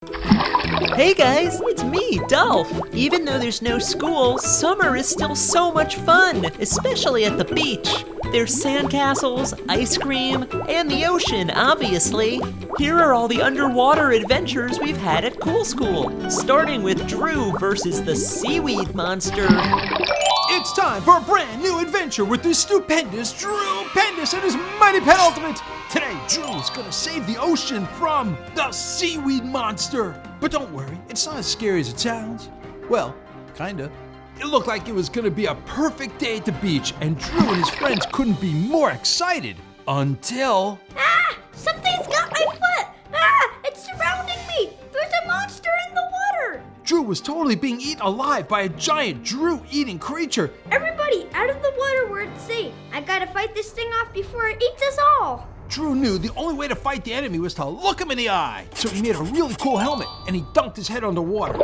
Hey guys, it's me, Dolph. Even though there's no school, summer is still so much fun, especially at the beach. There's sandcastles, ice cream, and the ocean, obviously. Here are all the underwater adventures we've had at Cool School, starting with Drew versus the seaweed monster. It's time for a brand new adventure with the stupendous Drew Pendus and his mighty penultimate. Today, Drew is gonna save the ocean from the seaweed monster. But don't worry, it's not as scary as it sounds. Well, kinda. It looked like it was gonna be a perfect day at the beach, and Drew and his friends couldn't be more excited until... Ah! Something's got my foot! Ah! It's surrounding me! There's a monster in the water! Drew was totally being eaten alive by a giant Drew-eating creature. Everybody, out of the water where it's safe. I gotta fight this thing off before it eats us all. Drew knew the only way to fight the enemy was to look him in the eye. So he made a really cool helmet and he dunked his head underwater.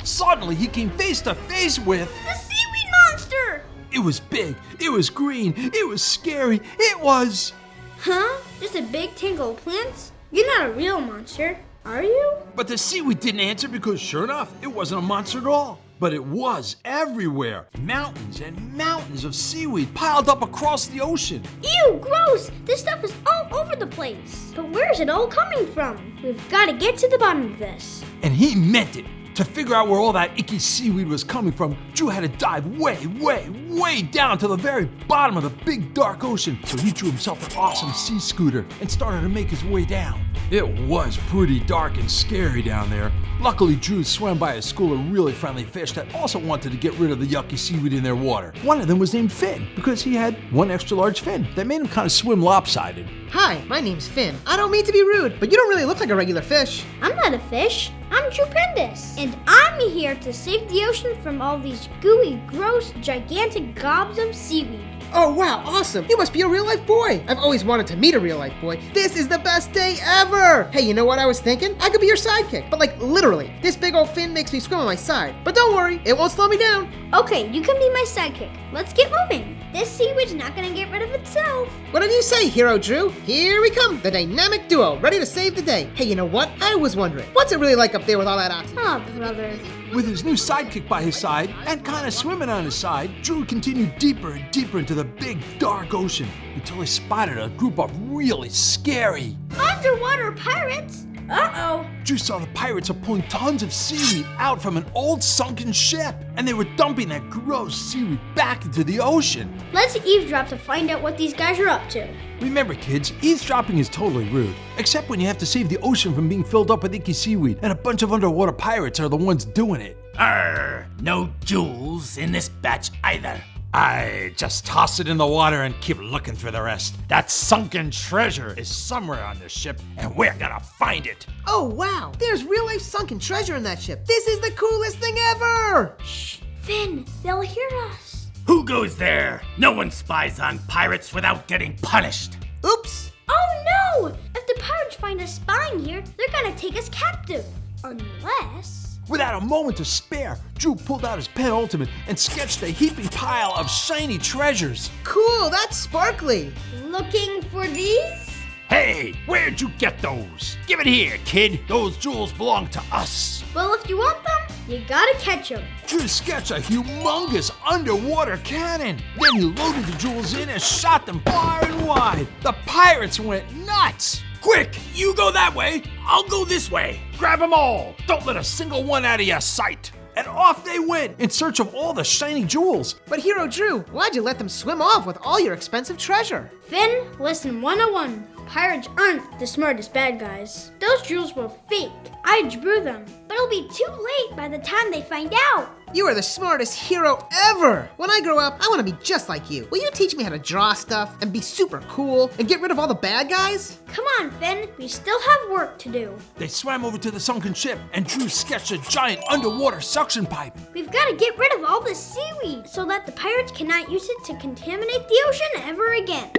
Suddenly he came face to face with... The seaweed monster! It was big, it was green, it was scary, it was... Huh? Just a big tangle of plants? You're not a real monster, are you? But the seaweed didn't answer because sure enough, it wasn't a monster at all. But it was everywhere. Mountains and mountains of seaweed piled up across the ocean. Ew, gross! This stuff is all over the place. But where's it all coming from? We've gotta get to the bottom of this. And he meant it. To figure out where all that icky seaweed was coming from, Drew had to dive way down to the very bottom of the big dark ocean. So he drew himself an awesome sea scooter and started to make his way down. It was pretty dark and scary down there. Luckily, Drew swam by a school of really friendly fish that also wanted to get rid of the yucky seaweed in their water. One of them was named Finn because he had one extra large fin that made him kind of swim lopsided. Hi, my name's Finn. I don't mean to be rude, but you don't really look like a regular fish. I'm not a fish. I'm Trupendous. And I'm here to save the ocean from all these gooey, gross, gigantic gobs of seaweed. Oh wow, awesome. You must be a real life boy. I've always wanted to meet a real life boy. This is the best day ever. Hey, you know what I was thinking? I could be your sidekick, but like literally. This big old fin makes me swim on my side. But don't worry, it won't slow me down. Okay, you can be my sidekick. Let's get moving. This seaweed's not gonna get rid of itself. What did you say, Hero Drew? Here we come, the dynamic duo, ready to save the day. Hey, you know what? I was wondering, what's it really like up there with all that oxygen? Oh, brother. With his new sidekick by his side and kind of swimming on his side, Drew continued deeper and deeper into the big dark ocean until he spotted a group of really scary Underwater pirates? Uh-oh. Drew saw the pirates are pulling tons of seaweed out from an old sunken ship, and they were dumping that gross seaweed back into the ocean. Let's eavesdrop to find out what these guys are up to. Remember kids, eavesdropping is totally rude, except when you have to save the ocean from being filled up with icky seaweed, and a bunch of underwater pirates are the ones doing it. Arr, no jewels in this batch either. I just toss it in the water and keep looking for the rest. That sunken treasure is somewhere on this ship, and we're gonna find it. Oh wow, there's real life sunken treasure in that ship. This is the coolest thing ever. Shh, Finn, they'll hear us. Who goes there? No one spies on pirates without getting punished. Oops. Oh no! If the pirates find us spying here, they're gonna take us captive. Unless... Without a moment to spare, Drew pulled out his penultimate and sketched a heaping pile of shiny treasures. Cool, that's sparkly. Looking for these? Hey, where'd you get those? Give it here, kid. Those jewels belong to us. Well, if you want them, you gotta catch them. Drew sketched a humongous underwater cannon. Then he loaded the jewels in and shot them far and wide. The pirates went nuts. Quick, you go that way. I'll go this way. Grab them all. Don't let a single one out of your sight. And off they went in search of all the shiny jewels. But Hero Drew, why'd you let them swim off with all your expensive treasure? Finn, lesson 101. Pirates aren't the smartest bad guys. Those jewels were fake. I drew them, but it'll be too late by the time they find out. You are the smartest hero ever! When I grow up, I want to be just like you. Will you teach me how to draw stuff and be super cool and get rid of all the bad guys? Come on, Finn. We still have work to do. They swam over to the sunken ship and Drew sketched a giant underwater suction pipe. We've got to get rid of all this seaweed so that the pirates cannot use it to contaminate the ocean ever again.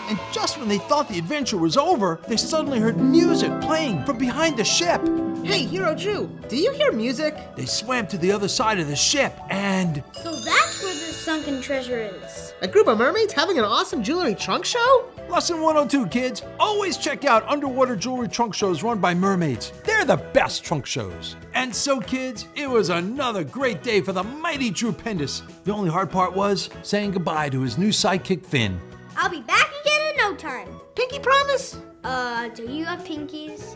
And just when they thought the adventure was over, they suddenly heard music playing from behind the ship. Hey, Hero Drew, do you hear music? They swam to the other side of the ship and... So that's where this sunken treasure is. A group of mermaids having an awesome jewelry trunk show? Lesson 102, kids. Always check out underwater jewelry trunk shows run by mermaids. They're the best trunk shows. And so, kids, it was another great day for the mighty Drew Pendus. The only hard part was saying goodbye to his new sidekick, Finn. I'll be back again in no time. Pinky promise? Do you have pinkies?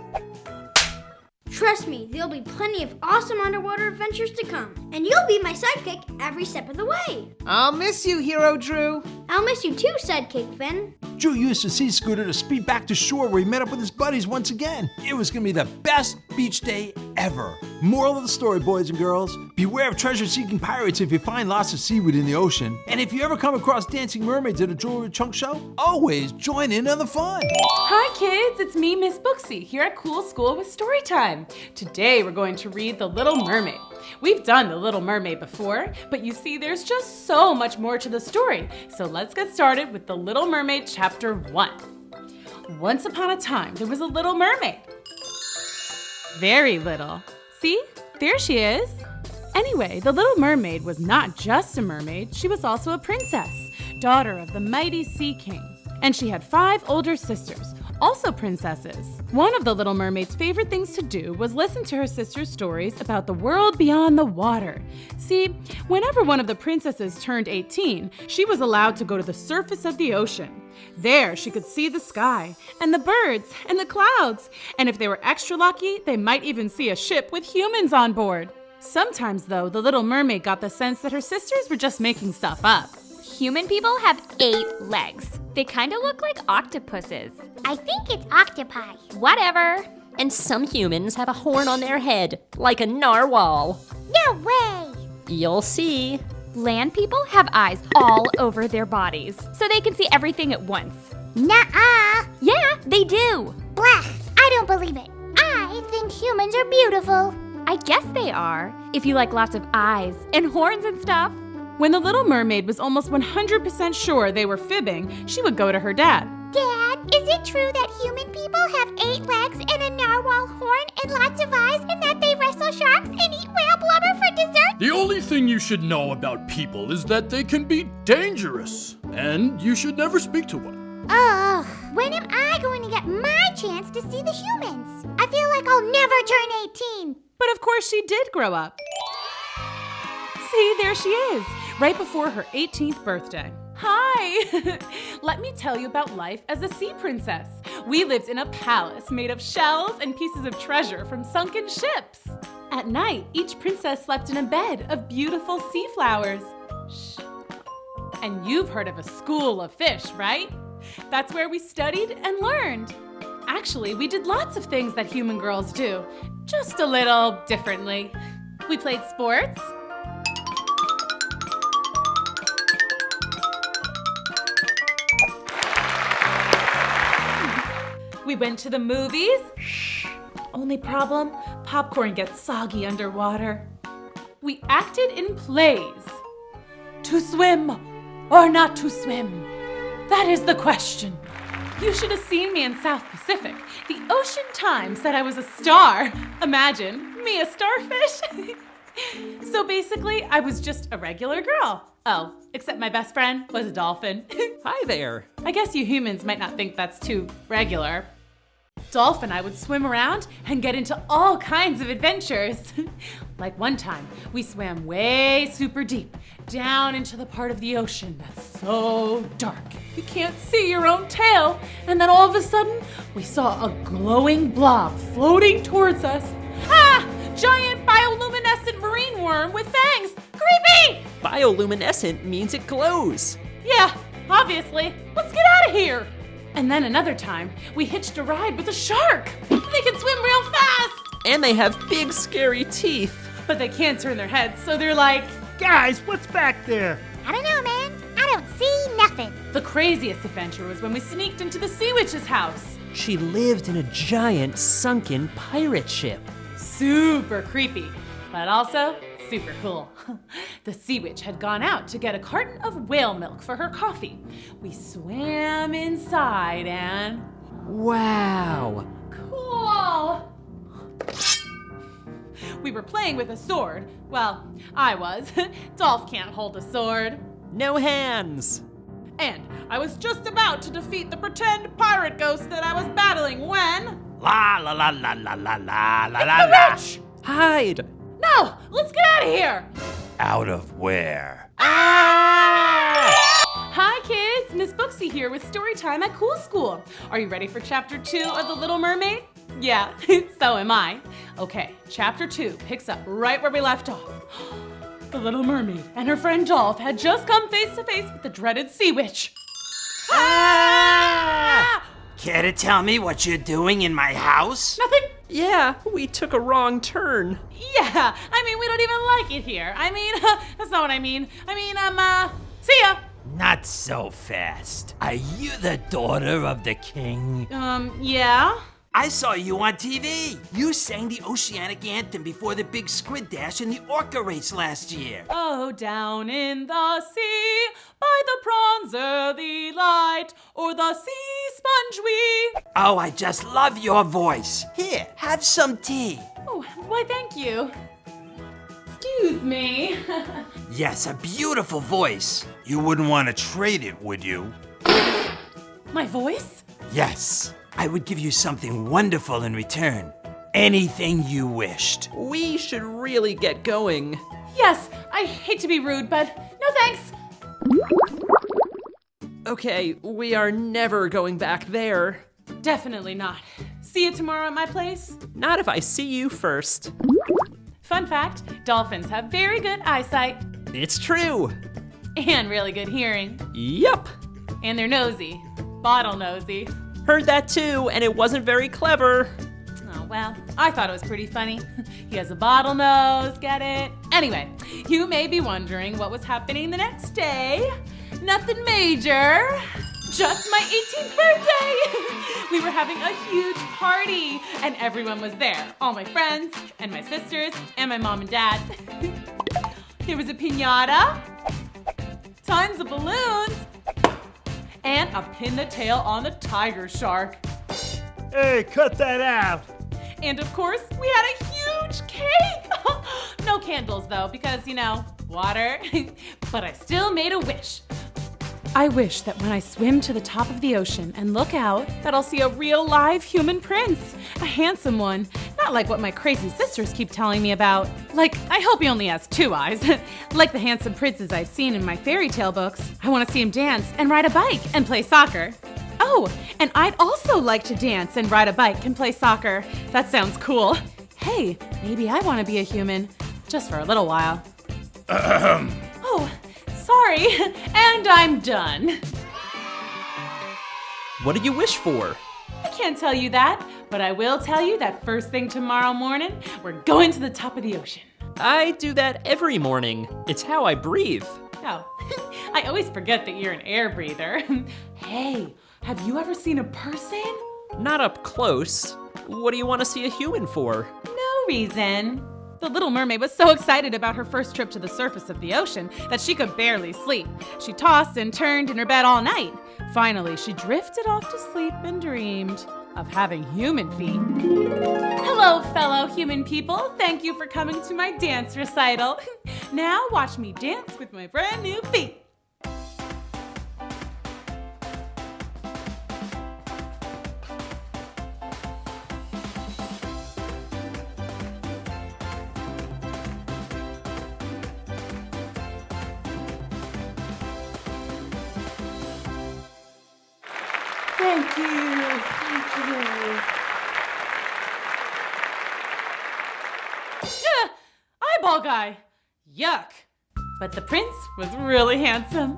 Trust me, there'll be plenty of awesome underwater adventures to come. And you'll be my sidekick every step of the way. I'll miss you, Hero Drew. I'll miss you too, sidekick Finn. Drew used the sea scooter to speed back to shore where he met up with his buddies once again. It was gonna be the best beach day ever. Moral of the story, boys and girls, beware of treasure-seeking pirates if you find lots of seaweed in the ocean. And if you ever come across dancing mermaids at a jewelry trunk show, always join in on the fun. Hi kids, it's me, Miss Booksy, here at Cool School with Storytime. Today we're going to read The Little Mermaid. We've done The Little Mermaid before, but you see there's just so much more to the story. So let's get started with The Little Mermaid Chapter 1. Once upon a time, there was a little mermaid. Very little. See? There she is. Anyway, the Little Mermaid was not just a mermaid, she was also a princess, daughter of the mighty Sea King. And she had 5 older sisters, also princesses. One of the Little Mermaid's favorite things to do was listen to her sister's stories about the world beyond the water. See, whenever one of the princesses turned 18, she was allowed to go to the surface of the ocean. There, she could see the sky, and the birds, and the clouds. And if they were extra lucky, they might even see a ship with humans on board. Sometimes, though, the Little Mermaid got the sense that her sisters were just making stuff up. Human people have 8 legs. They kind of look like octopuses. I think it's octopi. Whatever. And some humans have a horn on their head, like a narwhal. No way! You'll see. Land people have eyes all over their bodies, so they can see everything at once. Nuh-uh. Yeah, they do. Blah, I don't believe it. I think humans are beautiful. I guess they are, if you like lots of eyes and horns and stuff. When the Little Mermaid was almost 100% sure they were fibbing, she would go to her dad. Dad, is it true that human people have 8 legs and a narwhal horn and lots of eyes and that they wrestle sharks and eat whale blubber for dessert? The only thing you should know about people is that they can be dangerous, and you should never speak to one. Oh, when am I going to get my chance to see the humans? I feel like I'll never turn 18. But of course she did grow up. See, there she is, right before her 18th birthday. Hi! Let me tell you about life as a sea princess. We lived in a palace made of shells and pieces of treasure from sunken ships. At night, each princess slept in a bed of beautiful sea flowers. Shh. And you've heard of a school of fish, right? That's where we studied and learned. Actually, we did lots of things that human girls do, just a little differently. We played sports. We went to the movies. Shh. Only problem, popcorn gets soggy underwater. We acted in plays. To swim or not to swim? That is the question. You should have seen me in South Pacific. The Ocean Times said I was a star. Imagine, me a starfish. So basically, I was just a regular girl. Oh, except my best friend was a dolphin. Hi there. I guess you humans might not think that's too regular. Dolph and I would swim around and get into all kinds of adventures. Like one time, we swam way super deep, down into the part of the ocean that's so dark you can't see your own tail. And then all of a sudden, we saw a glowing blob floating towards us. Ah! Giant bioluminescent marine worm with fangs! Creepy! Bioluminescent means it glows. Yeah, obviously. Let's get out of here! And then another time, we hitched a ride with a shark. They can swim real fast! And they have big, scary teeth. But they can't turn their heads, so they're like, Guys, what's back there? I don't know, man. I don't see nothing. The craziest adventure was when we sneaked into the sea witch's house. She lived in a giant, sunken pirate ship. Super creepy, but also super cool. The sea witch had gone out to get a carton of whale milk for her coffee. We swam inside and... Wow. Cool! We were playing with a sword. Well, I was. Dolph can't hold a sword. No hands. And I was just about to defeat the pretend pirate ghost that I was battling when... La la la la la la la la It's la the la. witch! Hide! No! Let's get out of here! Out of where? Hi kids, Miss Booksy here with Storytime at Cool School. Are you ready for chapter 2 of The Little Mermaid? Yeah, so am I. Okay, chapter 2 picks up right where we left off. The Little Mermaid and her friend Dolph had just come face to face with the dreaded sea witch. Ah! Care to tell me what you're doing in my house? Nothing. Yeah, we took a wrong turn. Yeah, I mean, we don't even like it here. I mean, that's not what I mean. I mean, see ya. Not so fast. Are you the daughter of the king? Yeah. I saw you on TV. You sang the Oceanic Anthem before the big squid dash in the orca race last year. Oh, down in the sea, by the prawns early light, or the sea sponge we... Oh, I just love your voice. Here, have some tea. Oh, why thank you. Excuse me. Yes, a beautiful voice. You wouldn't want to trade it, would you? My voice? Yes. I would give you something wonderful in return. Anything you wished. We should really get going. Yes, I hate to be rude, but no thanks. Okay, we are never going back there. Definitely not. See you tomorrow at my place? Not if I see you first. Fun fact, dolphins have very good eyesight. It's true. And really good hearing. Yup. And they're nosy. Bottle nosy. Heard that too, and it wasn't very clever. Oh, well, I thought it was pretty funny. He has a bottle nose, get it? Anyway, you may be wondering what was happening the next day. Nothing major. Just my 18th birthday! We were having a huge party, and everyone was there. All my friends, and my sisters, and my mom and dad. There was a piñata, tons of balloons, and a pin the tail on the tiger shark. Hey, cut that out. And of course, we had a huge cake! No candles though, because, you know, water. But I still made a wish. I wish that when I swim to the top of the ocean and look out, that I'll see a real live human prince. A handsome one. Not like what my crazy sisters keep telling me about. Like, I hope he only has 2 eyes. Like the handsome princes I've seen in my fairy tale books. I want to see him dance and ride a bike and play soccer. Oh, and I'd also like to dance and ride a bike and play soccer. That sounds cool. Hey, maybe I want to be a human. Just for a little while. Oh, sorry. And I'm done. What did you wish for? I can't tell you that, but I will tell you that first thing tomorrow morning, we're going to the top of the ocean. I do that every morning. It's how I breathe. Oh, I always forget that you're an air breather. Hey, have you ever seen a person? Not up close. What do you want to see a human for? No reason. The Little Mermaid was so excited about her first trip to the surface of the ocean that she could barely sleep. She tossed and turned in her bed all night. Finally, she drifted off to sleep and dreamed of having human feet. Hello, fellow human people. Thank you for coming to my dance recital. Now watch me dance with my brand new feet. Thank you. Thank you. Eyeball guy. Yuck. But the prince was really handsome.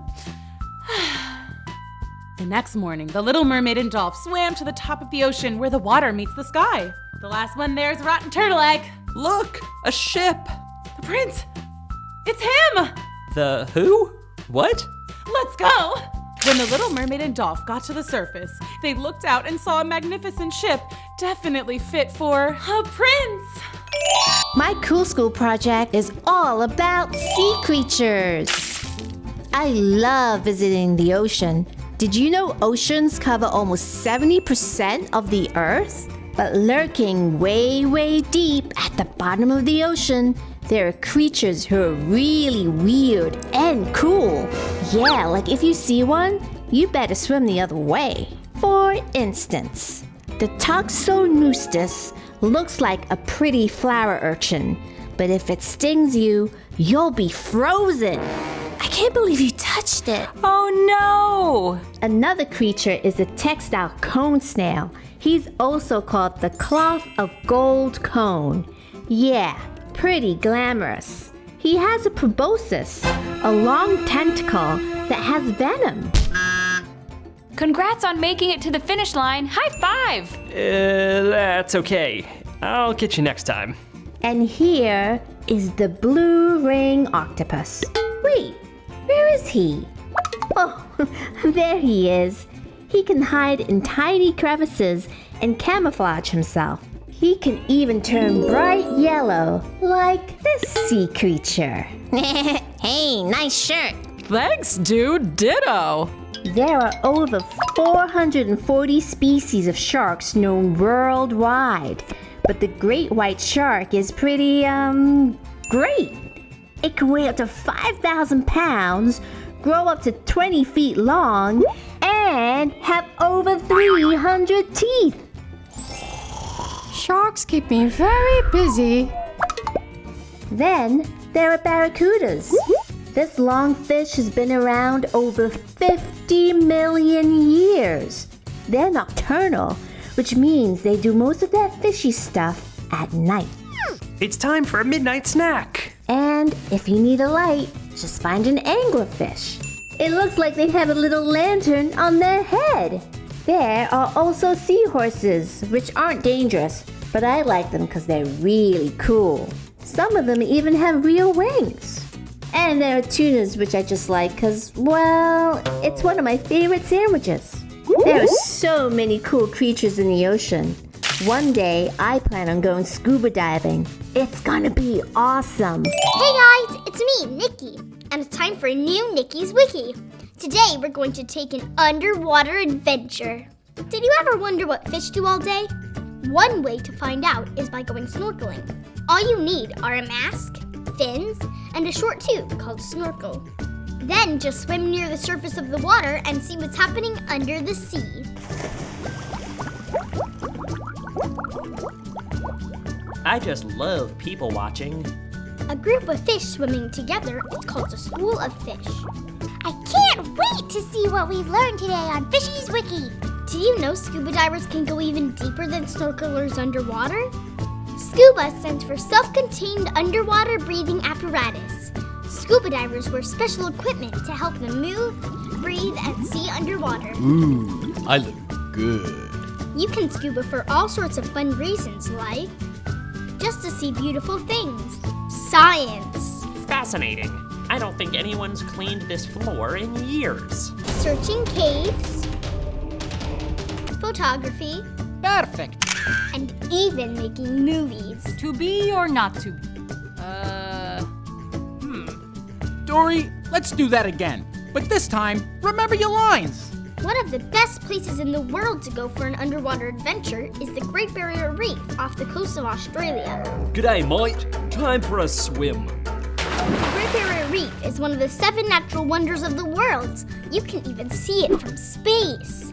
The next morning, the Little Mermaid and Dolph swam to the top of the ocean where the water meets the sky. The last one there is a rotten turtle egg. Look, a ship. The prince. It's him. The who? What? Let's go. When the Little Mermaid and Dolph got to the surface, they looked out and saw a magnificent ship, definitely fit for a prince. My Cool School project is all about sea creatures. I love visiting the ocean. Did you know oceans cover almost 70% of the Earth? But lurking way, way deep at the bottom of the ocean, there are creatures who are really weird and cool. Yeah, like if you see one, you better swim the other way. For instance, the Toxonoustis looks like a pretty flower urchin, but if it stings you, you'll be frozen. I can't believe you touched it. Oh no! Another creature is the textile cone snail. He's also called the cloth of gold cone. Yeah, pretty glamorous. He has a proboscis, a long tentacle that has venom. Congrats on making it to the finish line. High five! That's okay. I'll get you next time. And here is the blue ring octopus. Wait, where is he? Oh, there he is. He can hide in tiny crevices and camouflage himself. He can even turn bright yellow, like this sea creature. Hey, nice shirt. Thanks, dude. Ditto. There are over 440 species of sharks known worldwide, but the great white shark is pretty, great. It can weigh up to 5,000 pounds, grow up to 20 feet long, and have over 300 teeth. Sharks keep me very busy. Then there are barracudas. This long fish has been around over 50 million years. They're nocturnal, which means they do most of their fishy stuff at night. It's time for a midnight snack. And if you need a light, just find an anglerfish. It looks like they have a little lantern on their head. There are also seahorses, which aren't dangerous, but I like them because they're really cool. Some of them even have real wings. And there are tunas, which I just like because, well, it's one of my favorite sandwiches. There are so many cool creatures in the ocean. One day, I plan on going scuba diving. It's gonna be awesome. Hey guys, it's me, Nikki, and it's time for a new Nikki's Wiki. Today, we're going to take an underwater adventure. Did you ever wonder what fish do all day? One way to find out is by going snorkeling. All you need are a mask, fins, and a short tube called a snorkel. Then just swim near the surface of the water and see what's happening under the sea. I just love people watching. A group of fish swimming together is called a school of fish. I can't wait to see what we've learned today on Fishy's Wiki. Do you know scuba divers can go even deeper than snorkelers underwater? SCUBA stands for Self-Contained Underwater Breathing Apparatus. Scuba divers wear special equipment to help them move, breathe, and see underwater. Ooh, I look good. You can scuba for all sorts of fun reasons, like just to see beautiful things, science, Fascinating. I don't think anyone's cleaned this floor in years. searching caves, photography, Perfect. and even making movies. To be or not to be? Dory, let's do that again. But this time, remember your lines. One of the best places in the world to go for an underwater adventure is the Great Barrier Reef off the coast of Australia. G'day, mate. Time for a swim. The Great Barrier Reef is one of the 7 natural wonders of the world. You can even see it from space.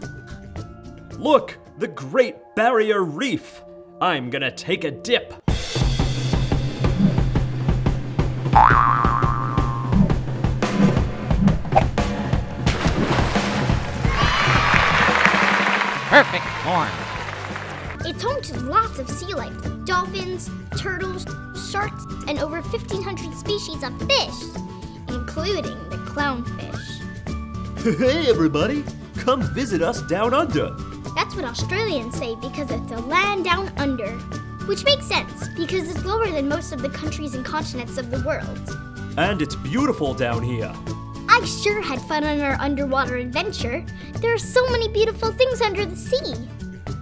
Look, the Great Barrier Reef. I'm gonna take a dip. Perfect form. It's home to lots of sea life, dolphins, turtles, sharks, and over 1,500 species of fish, including the clownfish. Hey, everybody. Come visit us down under. That's what Australians say because it's a land down under. Which makes sense, because it's lower than most of the countries and continents of the world. And it's beautiful down here. I sure had fun on our underwater adventure. There are so many beautiful things under the sea.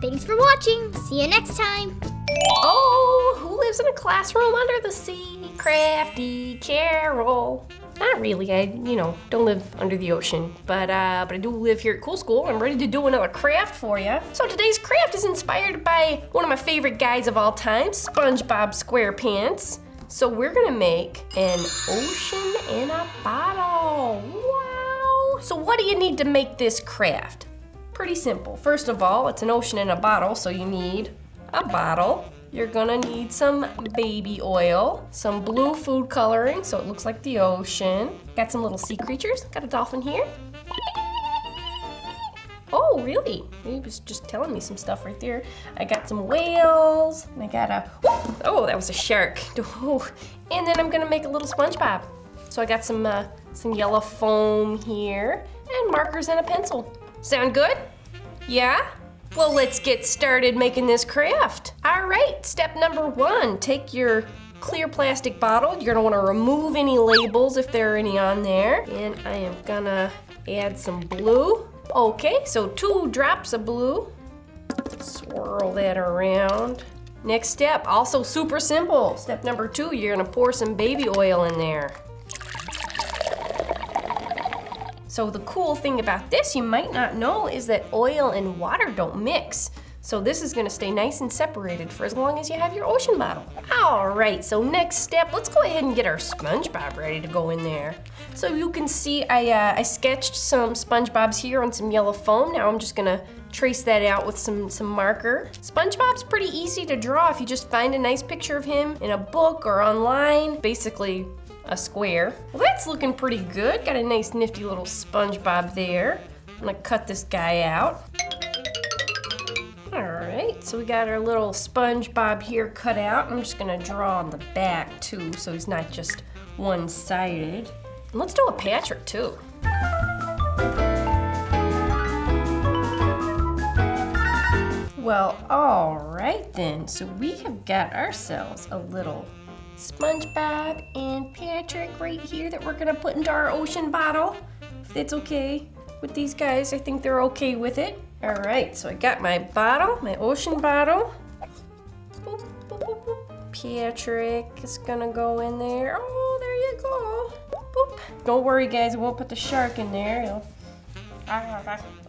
Thanks for watching. See you next time. Oh, who lives in a classroom under the sea? Crafty Carol. Not really. I, don't live under the ocean, but I do live here at Cool School. I'm ready to do another craft for you. So today's craft is inspired by one of my favorite guys of all time, SpongeBob SquarePants. So we're gonna make an ocean in a bottle. Wow! So what do you need to make this craft? Pretty simple. First of all, it's an ocean in a bottle, so you need a bottle. You're gonna need some baby oil, some blue food coloring so it looks like the ocean. Got some little sea creatures. Got a dolphin here. Oh, really? He was just telling me some stuff right there. I got some whales, and I got a, oh, that was a shark. Oh. And then I'm gonna make a little SpongeBob. So I got some yellow foam here, and markers and a pencil. Sound good? Yeah? Well, let's get started making this craft. All right, step number 1, take your clear plastic bottle. You're gonna wanna remove any labels if there are any on there. And I am gonna add some blue. Okay, so 2 drops of blue. Swirl that around. Next step, also super simple. Step number 2, you're gonna pour some baby oil in there. So the cool thing about this you might not know is that oil and water don't mix. So this is gonna stay nice and separated for as long as you have your ocean bottle. All right, so next step, let's go ahead and get our SpongeBob ready to go in there. So you can see I sketched some SpongeBobs here on some yellow foam. Now I'm just gonna trace that out with some marker. SpongeBob's pretty easy to draw if you just find a nice picture of him in a book or online. Basically, a square. Well, that's looking pretty good. Got a nice nifty little SpongeBob there. I'm gonna cut this guy out. All right, so we got our little SpongeBob here cut out. I'm just gonna draw on the back too, so he's not just one-sided. And let's do a Patrick too. Well, all right then. So we have got ourselves a little SpongeBob and Patrick right here that we're gonna put into our ocean bottle. If that's okay with these guys, I think they're okay with it. All right, so I got my bottle, my ocean bottle. Boop, boop, boop, boop. Patrick is gonna go in there. Oh, there you go. Boop. Don't worry guys, I won't put the shark in there.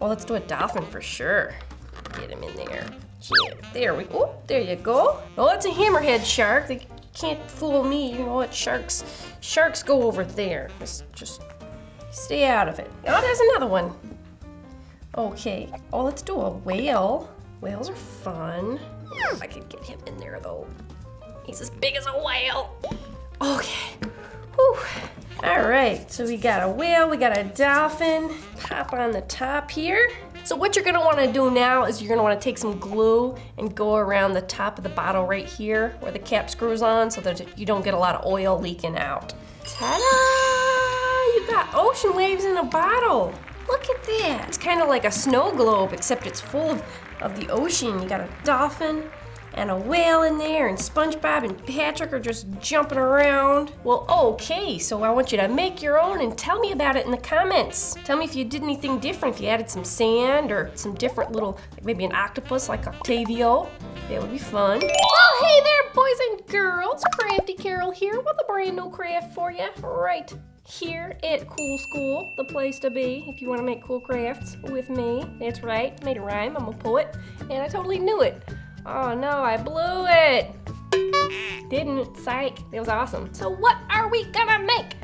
Oh, let's do a dolphin for sure. Get him in there. Yeah, there we go. There you go. Oh, it's a hammerhead shark. They can't fool me. You know what? Sharks go over there. Just stay out of it. Oh, there's another one. Okay. Oh, let's do a whale. Whales are fun. If I could get him in there though. He's as big as a whale. Okay. Whew. All right. So we got a whale. We got a dolphin. Pop on the top here. So what you're gonna wanna do now is you're gonna wanna take some glue and go around the top of the bottle right here where the cap screws on so that you don't get a lot of oil leaking out. Ta-da! You got ocean waves in a bottle. Look at that. It's kind of like a snow globe, except it's full of the ocean. You got a dolphin and a whale in there, and SpongeBob and Patrick are just jumping around. Well, okay, so I want you to make your own and tell me about it in the comments. Tell me if you did anything different, if you added some sand or some different little, like maybe an octopus like Octavio. That would be fun. Oh, hey there, boys and girls. Crafty Carol here with a brand new craft for you right here at Cool School, the place to be if you want to make cool crafts with me. That's right, made a rhyme, I'm a poet, and I totally knew it. Oh no, I blew it. Didn't, psych, that was awesome. So what are we gonna make?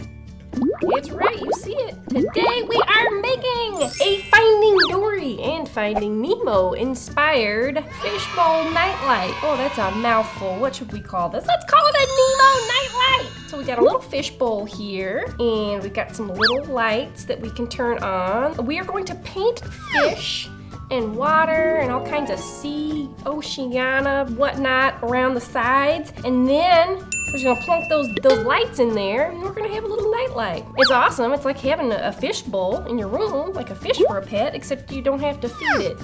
It's right, you see it. Today we are making a Finding Dory and Finding Nemo inspired fishbowl nightlight. Oh, that's a mouthful. What should we call this? Let's call it a Nemo nightlight. So we got a little fishbowl here, and we got some little lights that we can turn on. We are going to paint fish and water and all kinds of sea, oceana, whatnot around the sides. And then we're just gonna plunk those lights in there and we're gonna have a little nightlight. It's awesome. It's like having a fish bowl in your room, like a fish for a pet, except you don't have to feed it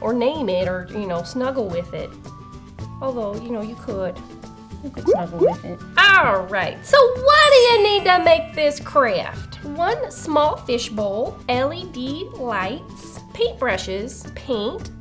or name it or, snuggle with it. Although, you could. You could snuggle with it. All right, so what do you need to make this craft? 1 small fish bowl, LED lights, paintbrushes, paint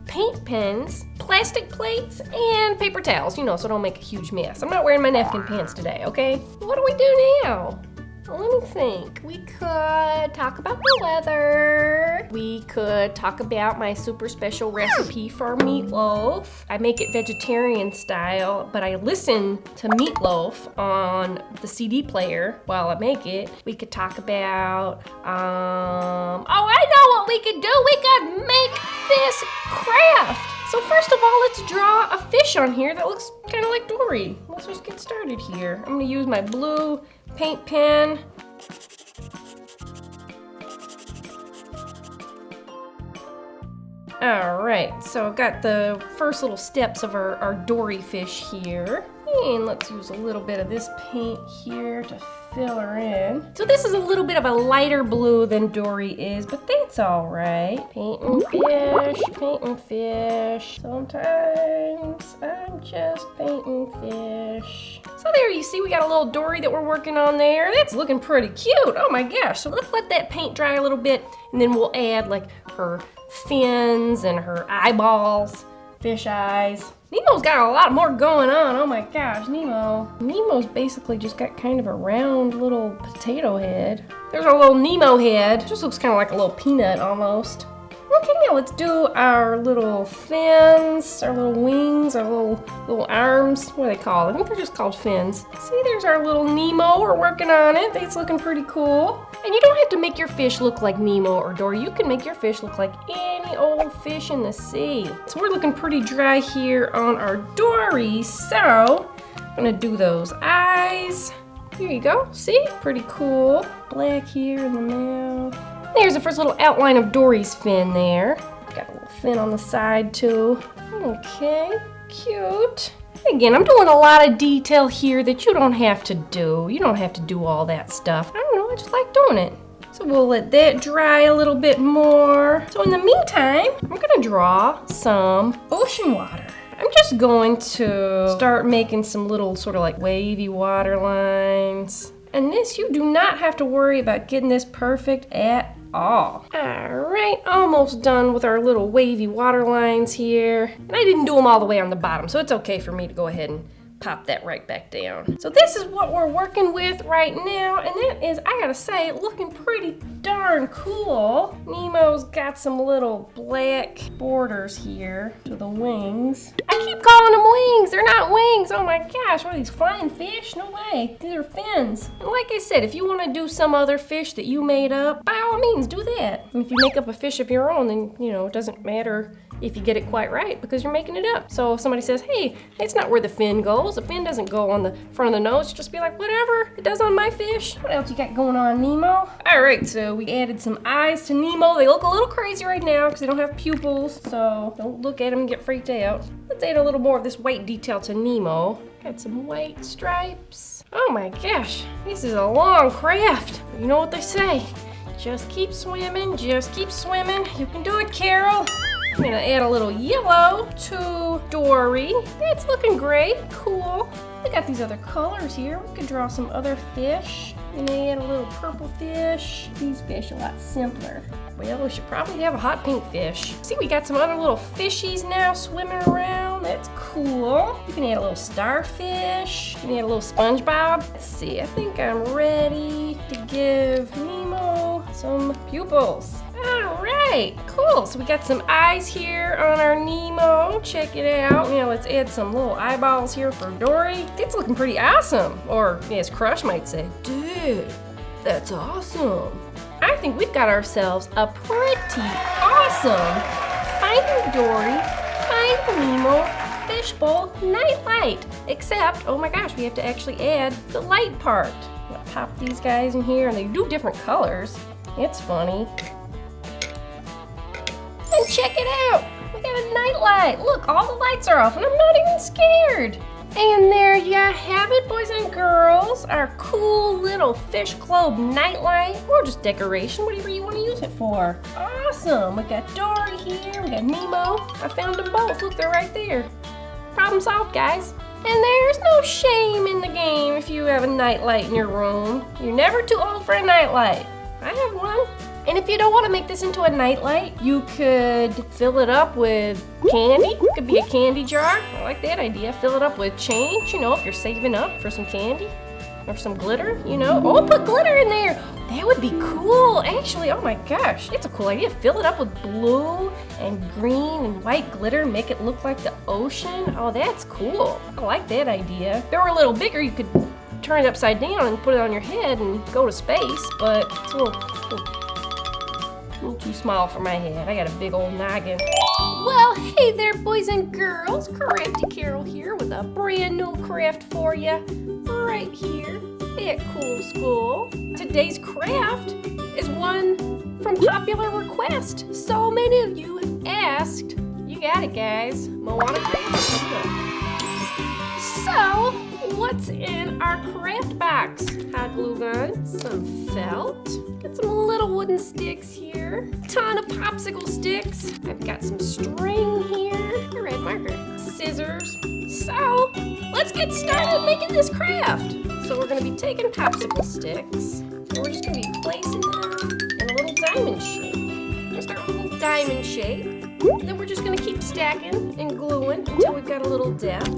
pens, plastic plates, and paper towels, so don't make a huge mess. I'm not wearing my napkin pants today, okay? What do we do now? Well, let me think. We could talk about the weather. here. We could talk about my super special recipe for meatloaf. I make it vegetarian style, but I listen to Meatloaf on the CD player while I make it. We could talk about, oh, I know what we could do. We could make this craft. So first of all, let's draw a fish on here that looks kind of like Dory. Let's just get started here. I'm gonna use my blue paint pen. All right, so I've got the first little steps of our Dory fish here. And let's use a little bit of this paint here to fill her in. So this is a little bit of a lighter blue than Dory is, but that's all right. Painting fish. Sometimes I'm just painting fish. So there you see we got a little Dory that we're working on there. That's looking pretty cute. Oh my gosh. So let's let that paint dry a little bit, and then we'll add like her fins and her eyeballs, fish eyes. Nemo's got a lot more going on. Oh my gosh, Nemo's basically just got kind of a round little potato head. There's our little Nemo head. Just looks kind of like a little peanut almost. Okay, now let's do our little fins, our little wings, our little arms. What are they called? I think they're just called fins. See, there's our little Nemo. We're working on it. It's looking pretty cool. And you don't have to make your fish look like Nemo or Dory. You can make your fish look like any old fish in the sea. So we're looking pretty dry here on our Dory. So I'm gonna do those eyes. Here you go. See? Pretty cool. Black here in the mouth. There's the first little outline of Dory's fin there. Got a little fin on the side too. Okay, cute. Again, I'm doing a lot of detail here that you don't have to do. You don't have to do all that stuff. I don't know, I just like doing it. So we'll let that dry a little bit more. So in the meantime, I'm gonna draw some ocean water. I'm just going to start making some little sort of like wavy water lines. And this, you do not have to worry about getting this perfect at all. All right, almost done with our little wavy water lines here. And I didn't do them all the way on the bottom, so it's okay for me to go ahead and pop that right back down. So this is what we're working with right now, and that is, I gotta say, looking pretty darn cool. Nemo's got some little black borders here to the wings. I keep calling them wings. They're not wings. Oh my gosh, what are these, flying fish? No way. These are fins. And like I said, if you want to do some other fish that you made up, by all means, do that. And if you make up a fish of your own, then, you know, it doesn't matter if you get it quite right because you're making it up. So if somebody says, hey, it's not where the fin goes. The fin doesn't go on the front of the nose. Just be like, whatever, it does on my fish. What else you got going on, Nemo? All right, so we added some eyes to Nemo. They look a little crazy right now because they don't have pupils, so don't look at them and get freaked out. Let's add a little more of this white detail to Nemo. Got some white stripes. Oh my gosh, this is a long craft. You know what they say, just keep swimming, just keep swimming. You can do it, Carol. I'm gonna add a little yellow to Dory. It's looking great, cool. We got these other colors here. We could draw some other fish. And add a little purple fish. These fish are a lot simpler. Well, we should probably have a hot pink fish. See, we got some other little fishies now swimming around. That's cool. You can add a little starfish. You can add a little SpongeBob. Let's see, I think I'm ready to give Nemo some pupils. All right, cool. So we got some eyes here on our Nemo. Check it out. Now let's add some little eyeballs here for Dory. It's looking pretty awesome. Or as Crush might say, dude, that's awesome. I think we've got ourselves a pretty awesome Finding Dory, Finding Nemo fishbowl nightlight. Except, oh my gosh, we have to actually add the light part. I'm gonna pop these guys in here, and they do different colors. It's funny. And check it out, we got a nightlight. Look, all the lights are off and I'm not even scared. And there you have it, boys and girls, our cool little fish globe nightlight, or just decoration, whatever you want to use it for. Awesome, we got Dory here, we got Nemo. I found them both, look, they're right there. Problem solved, guys. And there's no shame in the game if you have a nightlight in your room. You're never too old for a nightlight. I have one. And if you don't want to make this into a nightlight, you could fill it up with candy. It could be a candy jar. I like that idea. Fill it up with change, you know, if you're saving up for some candy. or some glitter, you know. Oh, put glitter in there. That would be cool. Actually, oh my gosh, it's a cool idea. Fill it up with blue and green and white glitter. Make it look like the ocean. Oh, that's cool. I like that idea. If they were a little bigger, you could turn it upside down and put it on your head and go to space, but it's a little too small for my head. I got a big old noggin. Well, hey there, boys and girls. Crafty Carol here with a brand new craft for you right here at Cool School. Today's craft is one from popular request. So many of you have asked. You got it, guys. Moana craft. So, what's in our craft box? Hot glue gun, some felt, got some little wooden sticks here, a ton of popsicle sticks. I've got some string here, a red marker, scissors. So, let's get started making this craft. So we're gonna be taking popsicle sticks, and we're just gonna be placing them in a little diamond shape. We're gonna start with a little diamond shape, and then we're just gonna keep stacking and gluing until we've got a little depth.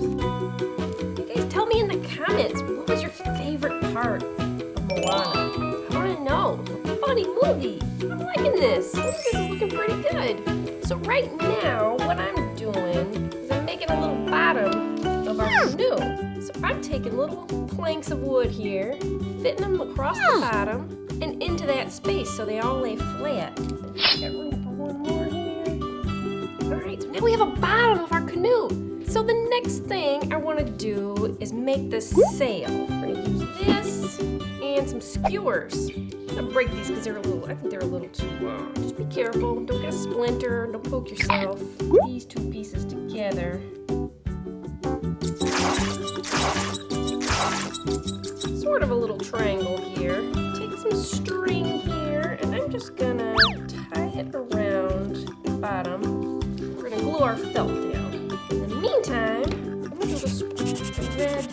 Tell me in the comments, what was your favorite part of Moana? I want to know. Funny movie. I'm liking this. This is looking pretty good. So right now, what I'm doing is I'm making a little bottom of our canoe. So I'm taking little planks of wood here, fitting them across the bottom and into that space so they all lay flat. Got room for one more here. All right, so now we have a bottom of our canoe. So the next thing I want to do is make the sail. We're going to use this and some skewers. I'm going to break these because I think they're a little too long. Just be careful. Don't get a splinter. Don't poke yourself. These two pieces together. Sort of a little triangle here. Take some string here and I'm just going to tie it around the bottom. We're going to glue our felt down. Meantime, I'm going to do a red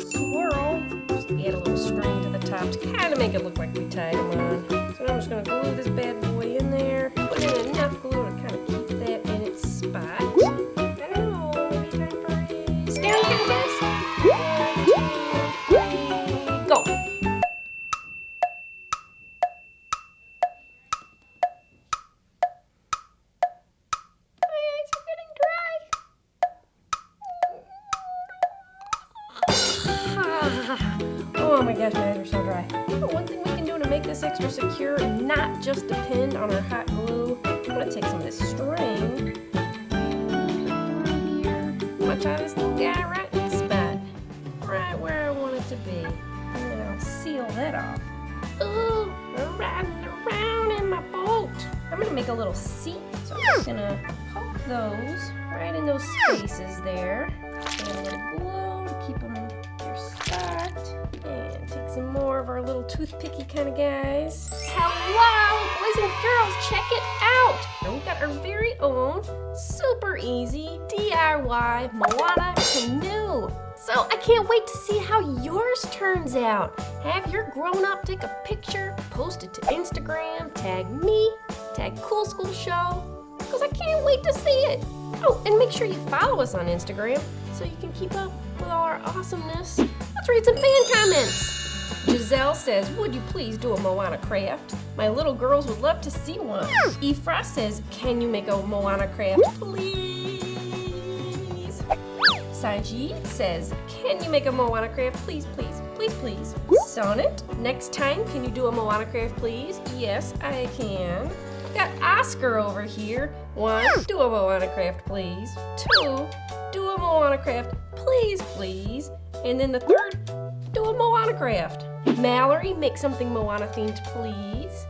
swirl. Just add a little string to the top to kind of make it look like we tied them on. So I'm just going to glue this bad boy in there. Put in enough glue to kind of keep that in its spot. I don't know, maybe time for a staring contest? 1, 2, 3, go! Oh my gosh, my eyes are so dry. One thing we can do to make this extra secure and not just depend on our hot glue, I'm going to take some of this string here. I'm going to tie this little guy right in the spot, right where I want it to be. And then I'll seal that off. Ooh, I'm riding around in my boat. I'm going to make a little seat, so I'm just going to poke those right in those spaces there. And a little glue to keep them in their spot. And take some more of our little toothpicky kind of guys. Hello, boys and girls, check it out. And we've got our very own super easy DIY Moana canoe. So I can't wait to see how yours turns out. Have your grown-up take a picture, post it to Instagram, tag me, tag Cool School Show, because I can't wait to see it. Oh, and make sure you follow us on Instagram so you can keep up with all our awesomeness. Let's read some fan comments. Giselle says, would you please do a Moana craft? My little girls would love to see one. Ephra says, can you make a Moana craft, please? Sajid says, can you make a Moana craft, please, please, please, please? Sonnet, next time, can you do a Moana craft, please? Yes, I can. Got Oscar over here. 1, do a Moana craft, please. 2, do a Moana craft, please, please. And then the 3rd, do a Moana craft. Mallory, make something Moana themed, please.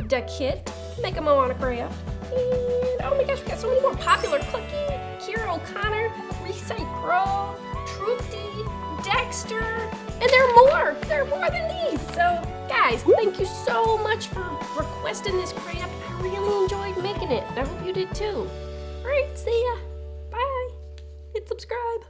Dakit, make a Moana craft. And oh my gosh, we got so many more. Popular Cookie, Kira O'Connor, Recite Pro, Trupti, Dexter, and there are more. There are more than these. So guys, thank you so much for requesting this craft. I really enjoyed making it. I hope you did too. All right, see ya. Bye. Hit subscribe.